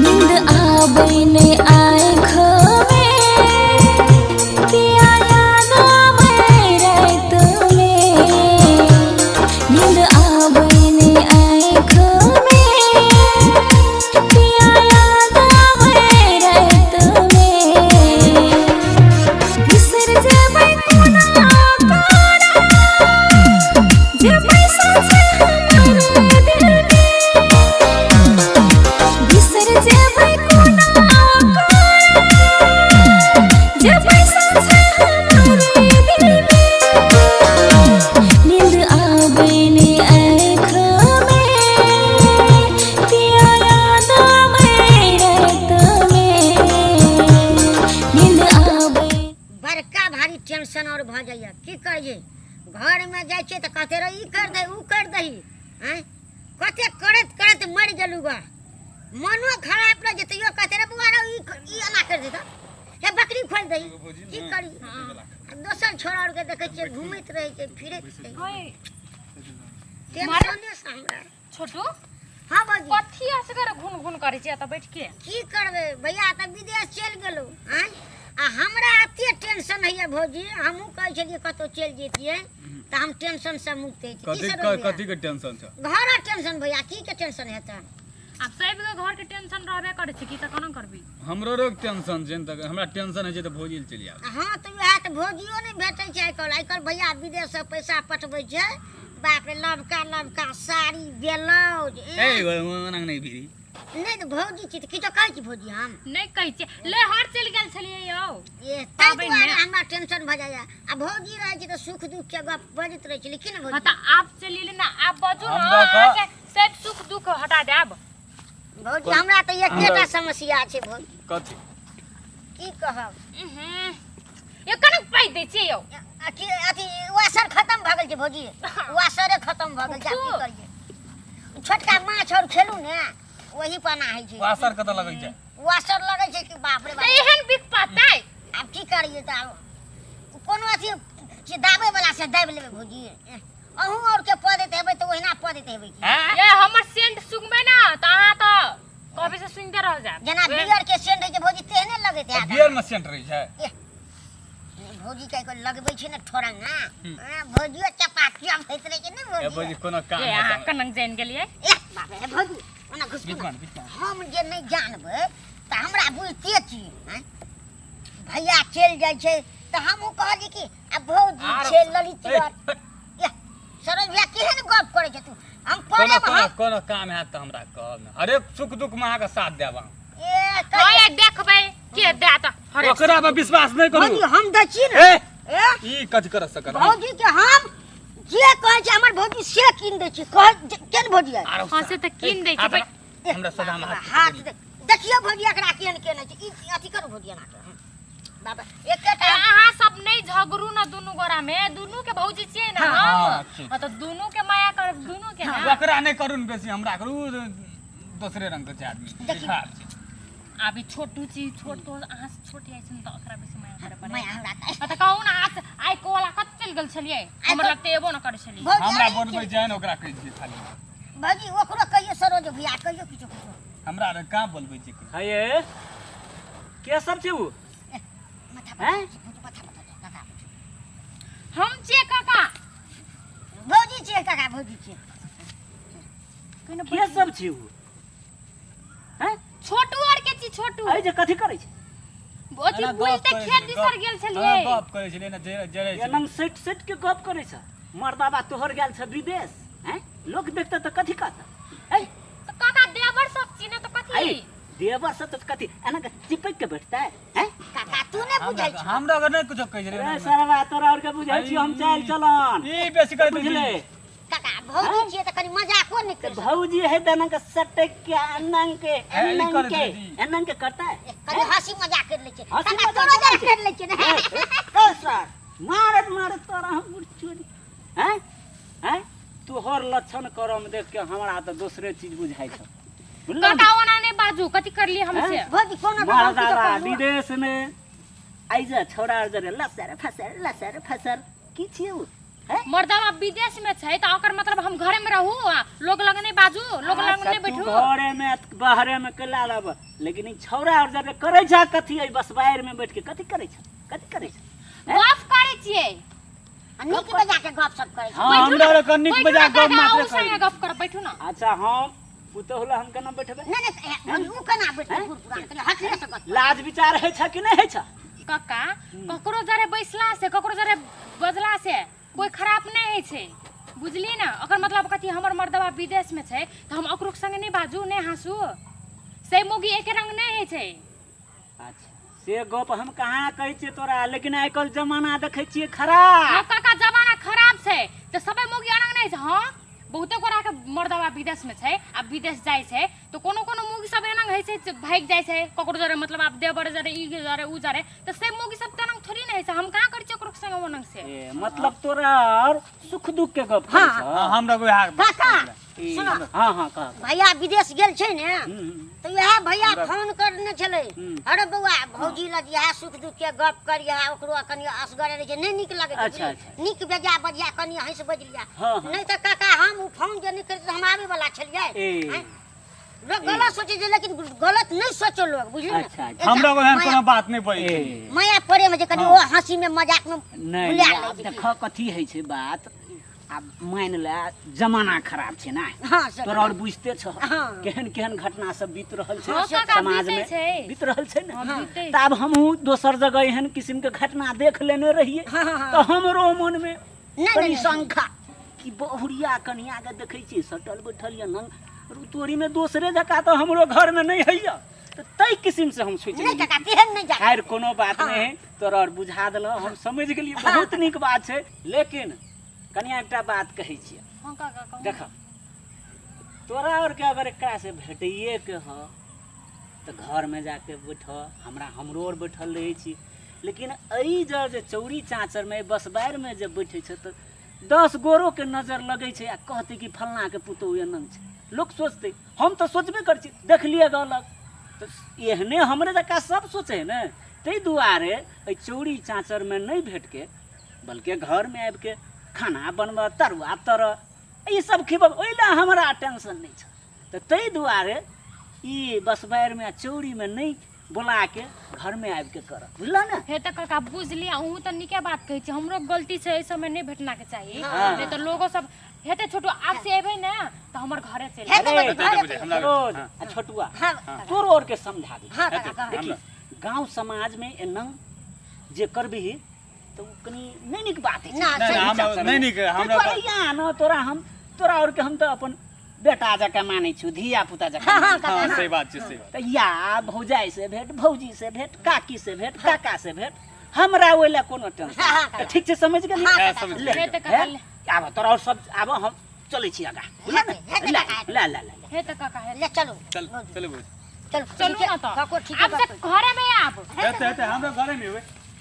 नींद आबै ने आँख में पिया याद आबै रात में। नींद आबै ने आँख में पिया याद आबै रात में। बिसर जेबै कोना कोना जे पैसा छै हमर दिल में। बिसर जेबै कोना कोना जे पैसा छै हमर दिल में। नींद आबै ने आँख में पिया याद आबै रात में। नींद आबै बड़का भारी टेंशन और भ जाइए की करिए। घर में जाए छे तो कहते रह ई कर दे ऊ कर दही हैं कते करत करत मर गेलू गा। मनो खराब रह जते यो कहते रे बुआ रे ई एना कर देता हे बकरी खोल दही की करी। दोसर छोरा और के देखे छे घूमत रहे छे फिरत रहे टेंशन से हमरा। छोटू हां बाजी कथी असगर घुन घुन करे छै त बैठ के। की करबे भैया त विदेश चल गेलो हैं आ हमरा अते टेंशन है भौजी। हमहू कह छलिए कतो चल जेतिए त हम टेंशन से मुक्त है। कथी के टेंशन छ? घर टेंशन भैया की के टेंशन है त अब सब के घर के टेंशन रहबे करे छै की त कोना करबी। हमरो रो टेंशन छै त हमरा टेंशन है छै त भौजी चलि आब। हां त वह त भौजियो नहीं भेटै छै आइकल भैया विदेश से पैसा पठबै छै। बाप रे लबका साड़ी ब्लाउज ए ओना नहीं भिरी नहीं तो भौजी छी त किछो कहै छी भौजी हम नहीं कहै छै ले हर चल गेल छलिए यौ। ये तै दुआरे हमरा टेंशन भ जाइए। आ भौजी रहै छै त सुख दुख के गप बजत रहै छै लेकिन हां भौजी त आप चलिए ना आप बजू ना हमरा का- के सब सुख दुख हटा देब। भौजी हमरा त एकेटा समस्या छै भौजी कथी की कहब। ये कनक पाई दे छै यौ। अथी वासर खत्म भ गेल छै भौजी वासरे खत्म भ गेल छै की करिए। छोटका माछ और खेलू ने वही पना है छै। वासर कत लगै छै? वासर लगै छै कि बाप रे त बाप। एहन बिक पातै अब की करिए त कोनो अथी से दाबे वाला से दाब लेबे भौजी। अहू और के पद देते हेबै त ओहिना पद देते हेबै की। ये हमर सेंट सुगबै ना त अहाँ त कभी से सुनते रह जाब। जना बियर के सेंट है जे भौजी तेहने लगैत है। बियर में सेंट रहै छै। भौजी कह के लगबै छै ने ठोरंगा भौजियो चपाटिया भैत रहे छै ने ए भौजी। भौजी कोनो काम ये है अहाँ त कनक जान गेलिए। ए बाप रे भौजी ओना घुस बिचमान हम जे नहीं जानबै त हमरा बुझते छी हैं। भैया चल जाय छै त हमहू कहली कि आ भौजी छै ललित बात ए सरोज भैया केहन गप करे छै तू। हम पढ़े में कोनो काम है त हमरा कहब न। हरेक सुख दुख में अहाँ के साथ देब हम। ए ओए देखबै के दे त हरे ओकरा पर विश्वास नहीं करू। भौजी हम दै छी ने ए ए ई कथी कर सकत? भौजी के हम जे कहै छै हमर भौजी से कीन दै छी कह केन भौजी है। हां से त कीन दै छै भाई। हमरा सदा में हाथ देखियो भौजी एकरा केन केन छै ई अथी करू भौजी एना के बाबा एकेटा अहाँ सब नहीं झगड़ू ना दुनु गोरा में दुनु के भौजी छियै ना हाँ, हम त दुनु के माया कर दुनु के ना। ओकरा नहीं करू न बेसी हमरा करू दूसरे रंग के छै आदमी। खराब छै। अभी छोटू चीज छोट तो अहाँ से छोट है सुन त ओकरा बेसी माया करे पड़े। मैं हमरा त कहू ना आज आइ कोला कत चल गेल छलिए हमरा लगते एबो ना करे छलिए। हमरा बोलबै जाय न ओकरा कहि दिए खाली। भौजी ओकरो कहियो सरोज भैया कहियो किछो किछो हमरा रे का बोलबै छै? ये के सब छै उ? माथा हैं? माथा हम छे काका भौजी छियै काका भौजी छियै। के सब छै उ? हैं? छोटू और के छी छोटू अरे जे कथी करै छै? ओती बुलते खेत दिसर गेल छलिए। गप करै छलिए न जरे ये नंग सेट सेट के गप करै छ। मर्दाबा तोहर गेल छ विदेश हैं? लोग देखते त कथी कहता? ए त काका देवर सब छी ना त कथी आई देवर से त कथी एना के चिपक के बैठता है हैं? काका तू ने बुझै छ हमरा अगर नहीं कुछ कहि ए रे सरवा तोरा और के बुझै छी हम चाल चलन। ई बेसी कर बुझले काका भौजी छियै त कनी मजाको नहीं कर भौजी है तना के सटक के अनंग के कर दे जी। अनंग के करता है। कनी हंसी मजाक कर ले छै हंसी काका मजाक तोरो कर जरा कर ले छै ने। तो सर मारत मारत तोरा हम बुढ़ चोरी हैं? हैं? तू हर लक्षण करम देख के हमरा त दूसरे चीज बुझाई छ। बुझल काका ओना ने बाजू कथी करली हमसे। भौजी कोनो मर्दाबा विदेश में आइज छोड़ा जरे लसर फसर की छियौ हैं? मर्दवा विदेश में छै त ओकर मतलब हम घरे में रहू आ लोग लग नहीं बाजू लोग लग अच्छा, नहीं तू बैठू घरे में बाहरे में कला लब लेकिन ई छौरा और जरे करे छ कथी है बस बाहर में बैठ के कथी करे छ हैं? गप करे छियै आ नीक बजा के गप सप करे छै। हाँ हमरा रे कनिक बजा गप मात्र संगे कर गप कर बैठू ना अच्छा हम पुतो होला हम केना बैठबे नहीं ऊ केना बैठे पुरान के हथिया से गप लाज विचार है छ कि नहीं है छ काका ककरो जरे बैसला से ककरो जरे बजला से कोई खराब नहीं है छै बुझली ना ओकर मतलब कथी हमर मर्दवा विदेश में छै त हम ओकरो संगे नहीं बाजू नहीं हंसू से मोगी एके रंग नहीं है छै अच्छा से गप हम कहाँ कहै छियै तोरा लेकिन आइ काल्हि जमाना देखै छियै हाँ खराब काका जमाना खराब छै त सबे मोगी अलग नहीं छै हाँ बहुते गोरा के मर्दवा विदेश में छै आ विदेश जाय छै तो कोनो कोनो मोगी सब एना है छै जे भाग जाय छै ककरो जरे मतलब आप देवर जरे ई जरे उ जरे त से मोगी सब तना थोड़ी नहीं है छै हम कहाँ करै छी ओकरो संगे ओनंग से ए, मतलब तोरा और सुख दुख के गप कहै छ हाँ हमरा कोई हाथ काका ई, सुनो। हाँ कह भैया विदेश गेल छै ने हम्म, तो यह भैया फोन करने छले हम्म। अरे बउआ भौजी लग यह सुख दुख के गप करिया ओकरो कनी असगरे रहे छै नहीं नीक लागे छै अच्छा, बुझलियै? अच्छा। नीक बेजा बजिया कनी हंस बजलिया हाँ, हाँ। नहीं तो काका हम उ फोन जे नहीं करते हम आवे वाला छलियै ए। हैं? लोग गलत सोचे छै लेकिन गलत नहीं सोचो लोग बुझलियै ने? अच्छा, अच्छा। एक हमरा कोई माया- कोनो बात नहीं पड़ी ए, माया पड़े में जे कनी हाँ। ओ हंसी में मजाक में नहीं भुला आब लै छै। देख कथी है छै बात आब मान ले जमाना खराब छै ना हाँ सर तोरा और बुझते छ हाँ। केहन केहन घटना सब बीत रहल छै हाँ, काका, समाज बीतै में छै। बीत रहल छै हाँ, ना बीतै त आब हमहू दोसर जगह एहन किस्म के घटना देख लेने रहिए हाँ, हाँ, हाँ। तो हमरो मन में नहीं, कनी नहीं। शंका कि बहुरिया कनिया के देखै छी सटल बैठल या नंग तोरी में दोसरे जका तो हमरो घर में नहीं हैया तो तई किस्म से हम सोच नहीं काका केहन नहीं जा खैर कोनो बात हाँ। नहीं है तोरा और बुझा देल हम समझ गेलिए बहुत नीक बात छै लेकिन कनिया एकटा बात कहै छियै हाँ काका कहू। देख तोरा और के अगर एकरा से भेटिए के ह तो घर में जाके बैठ हमरो और बैठल रहे छी लेकिन एई जे चौरी चाँचर में बस बाहर में जब बैठे छै तो 10 गोरो के नजर लगे छै आ कहते कि फलना के पुतौ एनंग छै लोग सोचते हम तो सोचबे कर छी देख लिए गलत तो एहने हमरे जका सब सोचे है ना तै दुआरे एई चौरी चाँचर में नहीं भेट के बल्कि घर में आबि के खाना बनबा तरुआ तर ई सब खिबब ओइला हमरा टेंशन नहीं छ तो तै दुआरे ई बसबार में चौरी में नहीं बुला के घर में आबि के कर बुझला ना हे त काका बुझली अहूँ त निके बात कहै छी हमरो गलती छै एहि समय नहीं भेटना के चाहिए हाँ। नहीं तो लोगो सब हेते छोटू आब से एबै ना तो हमर घरे चल हे तो अरे, घरे बुझे, पे- हमरा सरोज हाँ। आ छोटुआ हाँ तोर और के समझा दे हाँ काका देखी गांव समाज में एनंग जे करबिही तो कनी नहीं निक बात है ना, नहीं, हमरा नहीं निक हमरा तोरा यहाँ न तोरा और के हम तो अपन बेटा जका मानै छु धिया पुता जका हाँ, हाँ, मानै छु। हाँ सही बात छै सही बात त या भौजाई से भेंट भौजी से भेंट काकी से भेंट काका से भेंट हमरा ओइला कोनो टेंशन हाँ, त ठीक छै समझ गेली हाँ, हाँ, समझ ले, हे त काका ले आब तोरा और सब आब हम चलै छी आगा बुझला ने? हे त ला काका। ला ला ला हे त काका हे ले चलो चल चलो बोल चलो चलू ना तो काको ठीक अब है से घरे में आब हेते हेते हमरा घरे में होय